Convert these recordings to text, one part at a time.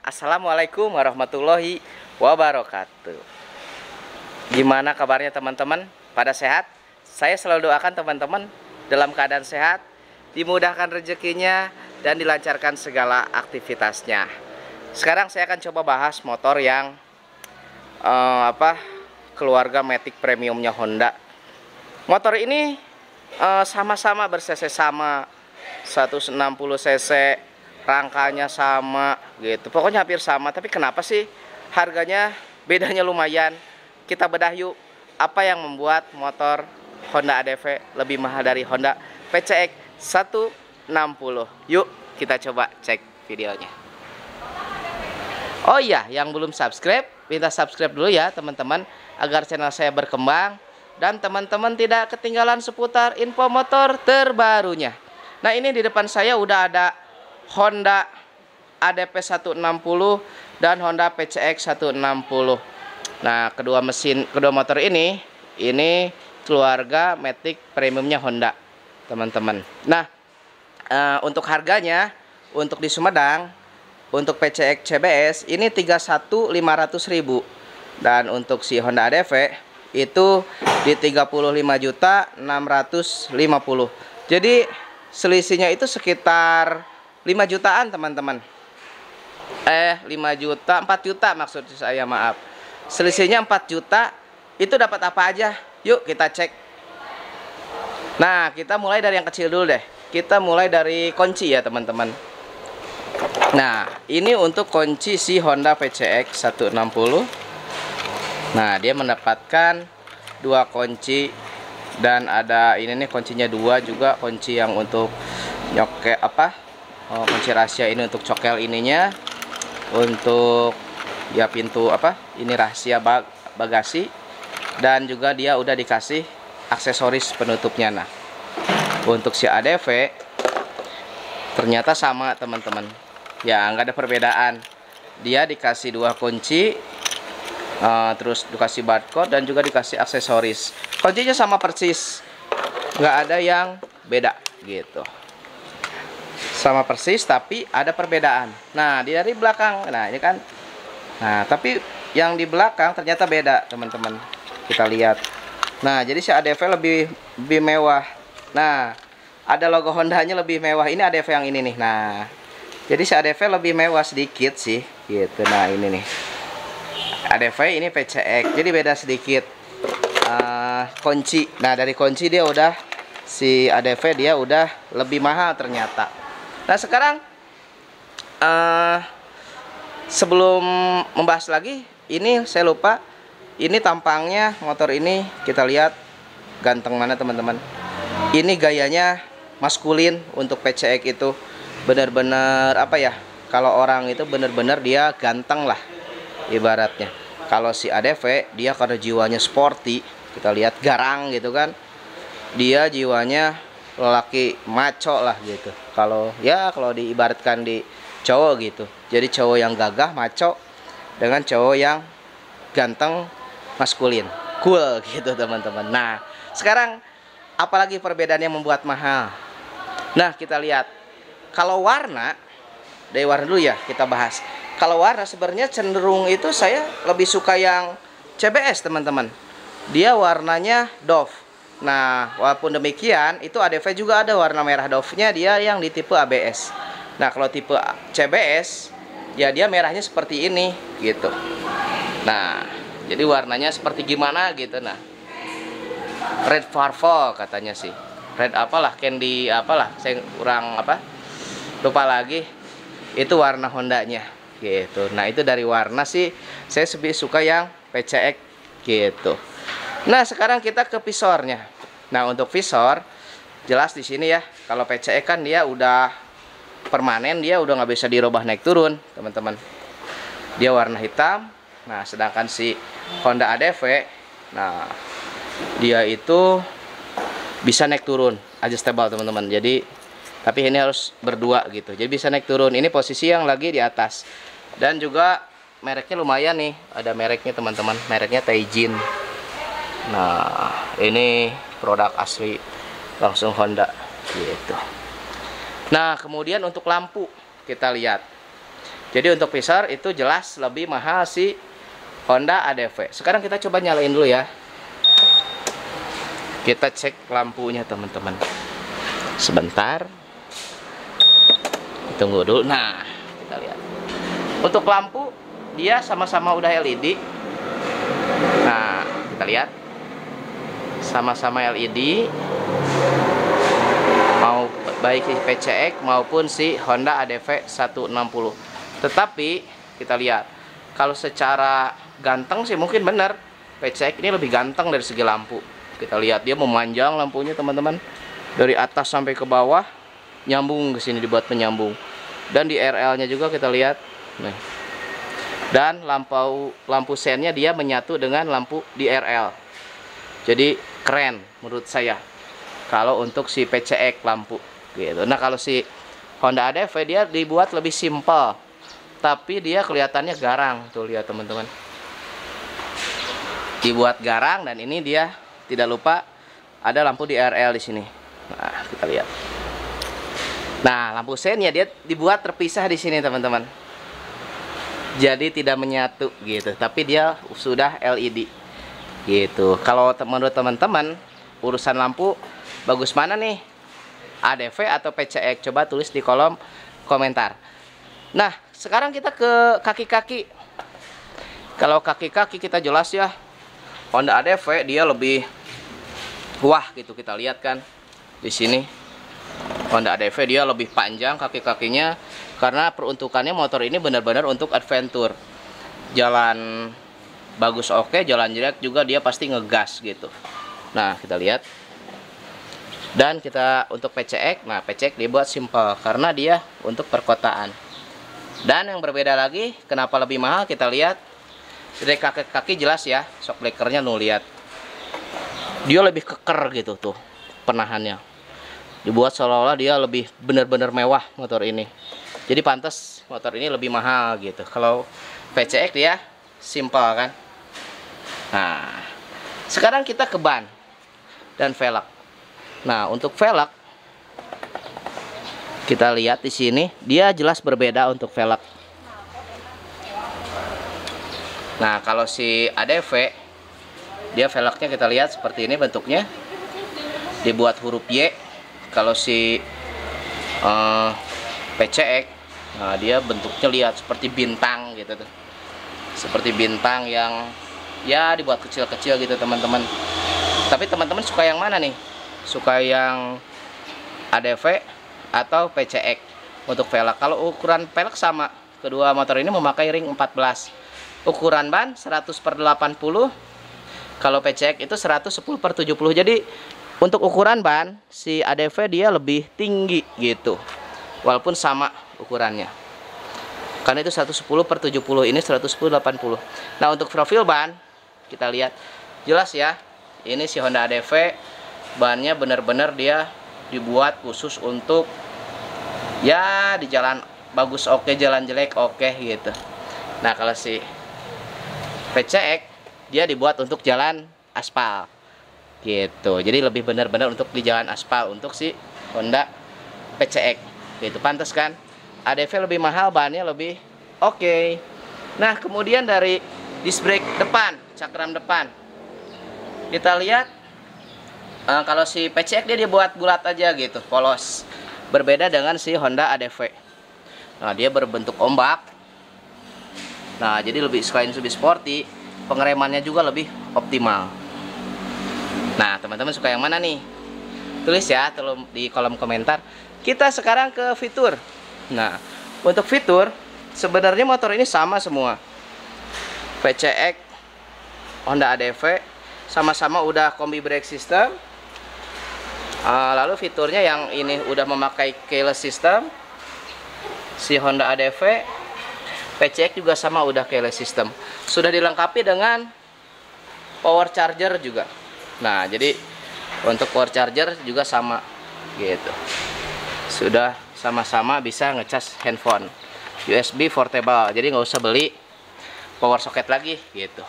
Assalamualaikum warahmatullahi wabarakatuh. Gimana kabarnya teman-teman? Pada sehat? Saya selalu doakan teman-teman dalam keadaan sehat, dimudahkan rezekinya, dan dilancarkan segala aktivitasnya. Sekarang saya akan coba bahas motor yang keluarga Matic premiumnya Honda. Motor ini sama-sama ber-cc sama, 160 cc, rangkanya sama gitu, pokoknya hampir sama. Tapi kenapa sih harganya bedanya lumayan? Kita bedah yuk, apa yang membuat motor Honda ADV lebih mahal dari Honda PCX 160. Yuk kita coba cek videonya. Oh iya, yang belum subscribe, minta subscribe dulu ya teman-teman, agar channel saya berkembang dan teman-teman tidak ketinggalan seputar info motor terbarunya. Nah, ini di depan saya udah ada Honda ADV 160 dan Honda PCX 160. Nah, kedua motor ini keluarga Matic premiumnya Honda, teman-teman. Nah, untuk harganya, untuk di Sumedang, untuk PCX CBS ini 31.500.000, dan untuk si Honda ADV itu di 35.650.000. Jadi selisihnya itu sekitar 5 jutaan teman-teman. 4 juta maksud saya, maaf. Selisihnya 4 juta. Itu dapat apa aja? Yuk kita cek. Nah, kita mulai dari yang kecil dulu deh. Kita mulai dari kunci ya teman-teman. Nah, ini untuk kunci si Honda PCX 160. Nah, dia mendapatkan 2 kunci, dan ada ini nih kuncinya 2 juga, kunci yang untuk nyokel kunci rahasia ini untuk cokel ininya, untuk ya pintu ini rahasia bagasi, dan juga dia udah dikasih aksesoris penutupnya. Nah, untuk si ADV ternyata sama teman-teman ya, nggak ada perbedaan. Dia dikasih 2 kunci, terus dikasih barcode dan juga dikasih aksesoris. Kuncinya sama persis, nggak ada yang beda gitu, sama persis tapi ada perbedaan. Nah, dari belakang, nah ini kan, nah tapi yang di belakang ternyata beda teman-teman. Kita lihat. Nah, jadi si ADV lebih mewah. Nah, ada logo Hondanya lebih mewah. Ini ADV yang ini nih. Nah, jadi si ADV lebih mewah sedikit sih gitu. Nah, ini nih ADV, ini PCX, jadi beda sedikit kunci. Nah, dari kunci dia udah, si ADV dia udah lebih mahal ternyata. Nah, sekarang sebelum membahas lagi, ini saya lupa, ini tampangnya motor ini kita lihat ganteng mana teman-teman. Ini gayanya maskulin untuk PCX itu benar-benar kalau orang itu benar-benar dia ganteng lah ibaratnya. Kalau si ADV dia karena jiwanya sporty, kita lihat garang gitu kan, dia jiwanya lelaki maco lah gitu. Kalau diibaratkan di cowok gitu, jadi cowok yang gagah maco dengan cowok yang ganteng maskulin, cool gitu teman-teman. Nah, sekarang apalagi perbedaan yang membuat mahal? Nah, kita lihat kalau warna, dari warna dulu ya kita bahas. Kalau warna sebenarnya cenderung itu saya lebih suka yang CBS teman-teman. Dia warnanya doff. Nah, walaupun demikian itu ADV juga ada warna merah doff-nya, dia yang di tipe ABS. Nah, kalau tipe CBS ya dia merahnya seperti ini gitu. Nah, jadi warnanya seperti gimana gitu. Nah, red purple katanya sih. Red apalah, candy apalah, saya kurang lupa lagi. Itu warna Hondanya gitu. Nah, itu dari warna sih saya lebih suka yang PCX gitu. Nah, sekarang kita ke visornya. Nah, untuk visor jelas di sini ya. Kalau PCX kan dia udah permanen, dia udah nggak bisa dirubah naik turun teman-teman. Dia warna hitam. Nah, sedangkan si Honda ADV, nah dia itu bisa naik turun, adjustable teman-teman. Jadi tapi ini harus berdua gitu, jadi bisa naik turun. Ini posisi yang lagi di atas. Dan juga mereknya lumayan nih, ada mereknya teman-teman, mereknya Taijin. Nah, ini produk asli langsung Honda gitu. Nah, kemudian untuk lampu kita lihat. Jadi untuk visor itu jelas lebih mahal si Honda ADV. Sekarang kita coba nyalain dulu ya. Kita cek lampunya teman-teman. Sebentar. Tunggu dulu. Nah, kita lihat. Untuk lampu dia sama-sama udah LED. Nah, kita lihat. Sama-sama LED. Mau baik si PCX maupun si Honda ADV 160. Tetapi kita lihat, kalau secara ganteng sih mungkin benar PCX ini lebih ganteng dari segi lampu. Kita lihat dia memanjang lampunya teman-teman, dari atas sampai ke bawah, nyambung ke sini, dibuat penyambung. Dan di RL-nya juga kita lihat, nih. Dan lampu sennya dia menyatu dengan lampu di RL. Jadi keren menurut saya. Kalau untuk si PCX lampu, gitu. Nah kalau si Honda ADV dia dibuat lebih simpel, tapi dia kelihatannya garang. Tuh lihat teman-teman. Dibuat garang dan ini dia tidak lupa ada lampu di RL di sini. Nah, kita lihat. Nah, lampu sennya dia dibuat terpisah di sini, teman-teman. Jadi tidak menyatu gitu, tapi dia sudah LED. Gitu. Kalau menurut teman-teman, urusan lampu bagus mana nih? ADV atau PCX? Coba tulis di kolom komentar. Nah, sekarang kita ke kaki-kaki. Kalau kaki-kaki kita jelas ya, Honda ADV dia lebih wah gitu, kita lihat kan di sini. Honda ADV dia lebih panjang kaki-kakinya karena peruntukannya motor ini benar-benar untuk adventure. Jalan bagus oke, jalan jelek juga dia pasti ngegas gitu. Nah, kita lihat. Dan kita untuk PCX, nah PCX dibuat simple karena dia untuk perkotaan. Dan yang berbeda lagi, kenapa lebih mahal? Kita lihat dari kaki-kaki jelas ya, shock breakernya nu lihat. Dia lebih keker gitu tuh penahannya. Dibuat seolah-olah dia lebih benar-benar mewah motor ini. Jadi pantas motor ini lebih mahal gitu. Kalau PCX dia simple kan. Nah, sekarang kita ke ban dan velg. Nah, untuk velg kita lihat di sini, dia jelas berbeda untuk velg. Nah, kalau si ADV, dia velgnya kita lihat seperti ini bentuknya, dibuat huruf Y. Kalau si PCX, nah dia bentuknya lihat seperti bintang gitu tuh, seperti bintang yang ya dibuat kecil-kecil gitu teman-teman. Tapi teman-teman suka yang mana nih? Suka yang ADV atau PCX untuk velg? Kalau ukuran velg sama, kedua motor ini memakai ring 14. Ukuran ban 100/80. Kalau PCX itu 110/70. Jadi untuk ukuran ban si ADV dia lebih tinggi gitu. Walaupun sama ukurannya. Karena itu 110/70, ini 110/80. Nah, untuk profil ban kita lihat jelas ya. Ini si Honda ADV bannya benar-benar dia dibuat khusus untuk ya di jalan bagus oke, jalan jelek oke gitu. Nah, kalau si PCX dia dibuat untuk jalan aspal gitu. Jadi lebih benar-benar untuk di jalan aspal untuk si Honda PCX gitu. Pantas kan? ADV lebih mahal, bannya lebih oke. Nah, kemudian dari disc brake depan, cakram depan. Kita lihat kalau si PCX dia dibuat bulat aja gitu, polos. Berbeda dengan si Honda ADV. Nah, dia berbentuk ombak. Nah, jadi selain lebih sporty, pengeremannya juga lebih optimal. Nah, teman-teman suka yang mana nih? Tulis ya di kolom komentar. Kita sekarang ke fitur. Nah, untuk fitur sebenarnya motor ini sama semua. PCX, Honda ADV sama-sama udah kombi brake system. Lalu fiturnya yang ini udah memakai keyless system. Si Honda ADV, PCX juga sama udah keyless system. Sudah dilengkapi dengan power charger juga. Nah, jadi untuk power charger juga sama gitu. Sudah sama-sama bisa ngecas handphone. USB portable. Jadi nggak usah beli power socket lagi gitu.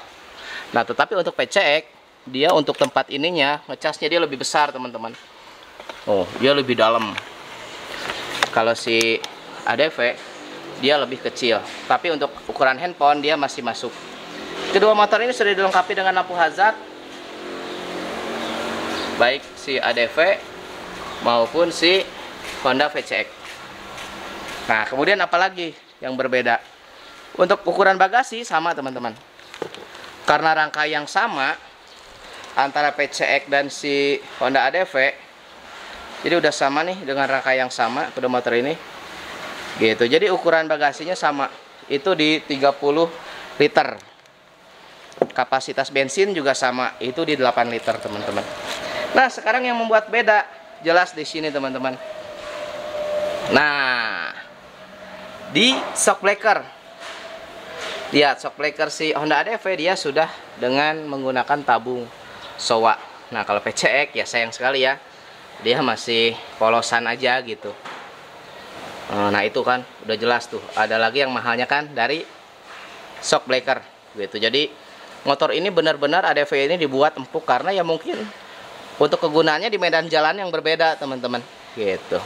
Nah, tetapi untuk PCX dia untuk tempat ininya ngecasnya dia lebih besar, teman-teman. Oh, dia lebih dalam. Kalau si ADV dia lebih kecil. Tapi untuk ukuran handphone dia masih masuk. Kedua motor ini sudah dilengkapi dengan lampu hazard, baik si ADV maupun si Honda VCX. Nah, kemudian apalagi yang berbeda? Untuk ukuran bagasi sama teman-teman. Karena rangka yang sama antara PCX dan si Honda ADV, jadi udah sama nih dengan rangka yang sama kedua motor ini. Gitu. Jadi ukuran bagasinya sama. Itu di 30 liter. Kapasitas bensin juga sama. Itu di 8 liter, teman-teman. Nah, sekarang yang membuat beda jelas di sini, teman-teman. Nah, di shock breaker. Lihat, shock breaker si Honda ADV dia sudah dengan menggunakan tabung Showa. Nah, kalau PCX ya sayang sekali ya. Dia masih polosan aja gitu. Nah, itu kan udah jelas tuh. Ada lagi yang mahalnya kan dari shock breaker gitu. Jadi motor ini benar-benar ADV ini dibuat empuk karena ya mungkin untuk kegunaannya di medan jalan yang berbeda, teman-teman. Gitu.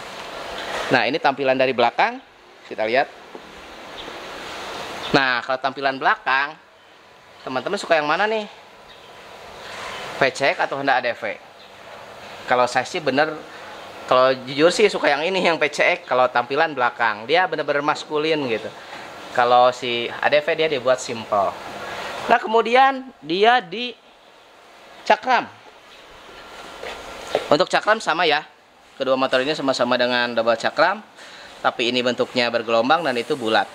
Nah, ini tampilan dari belakang. Kita lihat. Nah, kalau tampilan belakang, teman-teman suka yang mana nih? VCX atau Honda ADV? Kalau saya sih bener, kalau jujur sih suka yang ini, yang PCX. Kalau tampilan belakang dia bener-bener maskulin gitu. Kalau si ADV dia dibuat simple. Nah, kemudian dia di cakram. Untuk cakram sama ya. Kedua motor ini sama-sama dengan double cakram, tapi ini bentuknya bergelombang dan itu bulat.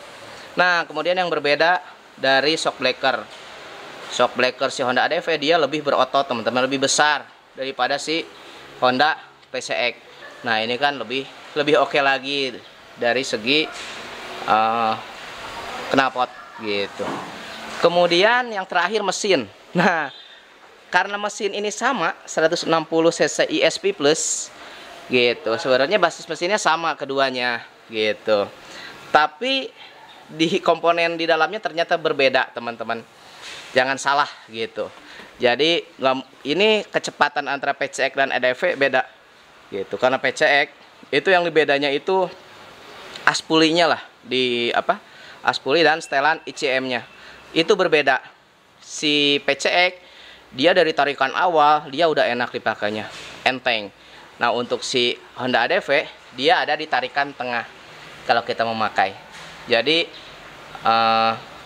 Nah, kemudian yang berbeda dari shock breaker. Shock breaker si Honda ADV dia lebih berotot, teman-teman, lebih besar daripada si Honda PCX. Nah, ini kan lebih oke lagi dari segi knalpot gitu. Kemudian yang terakhir mesin. Nah, karena mesin ini sama 160 cc ESP plus gitu. Sebenarnya basis mesinnya sama keduanya gitu. Tapi di komponen di dalamnya ternyata berbeda, teman-teman. Jangan salah gitu. Jadi ini kecepatan antara PCX dan ADV beda gitu. Karena PCX itu yang bedanya itu aspulinya lah, di apa? Aspuli dan setelan ICM-nya. Itu berbeda. Si PCX dia dari tarikan awal dia udah enak dipakainya, enteng. Nah, untuk si Honda ADV dia ada di tarikan tengah kalau kita memakai. Jadi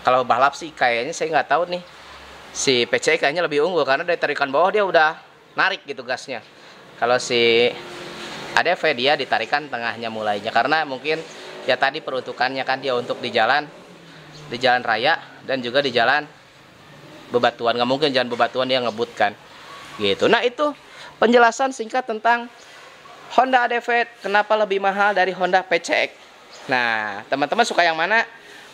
kalau balap sih kayaknya saya nggak tahu nih. Si PCX kayaknya lebih unggul karena dari tarikan bawah dia udah narik gitu gasnya. Kalau si ADV dia di tarikan tengahnya mulainya, karena mungkin ya tadi peruntukannya kan dia untuk di jalan raya dan juga di jalan bebatuan. Nggak mungkin jalan bebatuan dia ngebut kan gitu. Nah, itu penjelasan singkat tentang Honda ADV kenapa lebih mahal dari Honda PCX. Nah, teman-teman suka yang mana?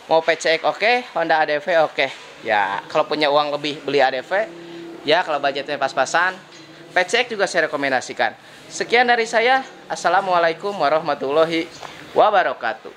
Mau PCX oke, Honda ADV oke. Ya, kalau punya uang lebih beli ADV. Ya, kalau budgetnya pas-pasan, PCX juga saya rekomendasikan. Sekian dari saya. Assalamualaikum warahmatullahi wabarakatuh.